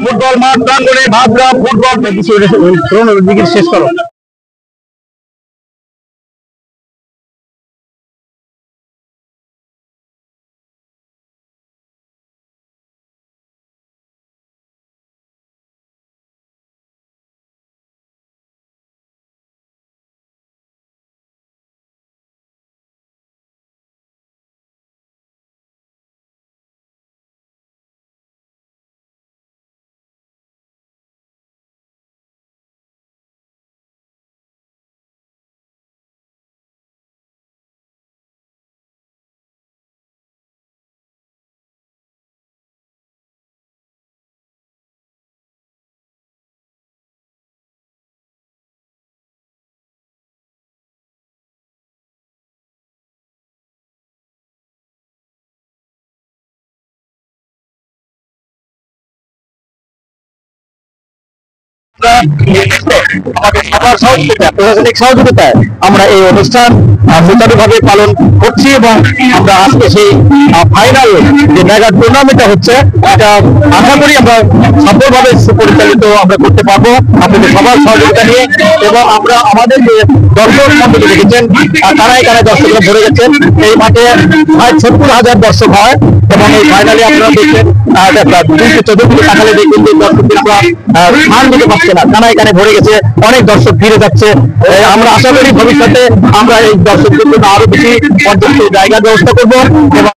Football মাঠ প্রাঙ্গণে ভাবরা football শেষ করো। আমাদের সবার সহযোগিতা, প্রশাসনিক সহযোগিতায় আমরা এই অনুষ্ঠান সুচারুভাবে পালন করছি এবং আমরা আজকে সেই ফাইনাল যে মেগা টুর্নামেন্টটা হচ্ছে এটা আশা করি আমরা সফলভাবে সুপরিচালিত আমরা করতে পারবো আপনাদের সবার সহযোগিতা নিয়ে। এবং আমরা আমাদের যে দর্শক মন্ডলী দেখেছেন কানায় কানায় দর্শকরা ভরে গেছেন। এই মাঠে প্রায় ৭০,০০০ দর্শক হয় এবং এই ফাইনালে আপনারা দেখবেন ২-১৪ তাকালে দেখবেন যে দর্শকদের আমরা স্থান দিতে পারছে না, কানায় কানে ভরে গেছে, অনেক দর্শক ফিরে যাচ্ছে। আমরা আশা করি ভবিষ্যতে আমরা এই দর্শকদের জন্য আরো বেশি পর্যাপ্ত জায়গার ব্যবস্থা করবো এবং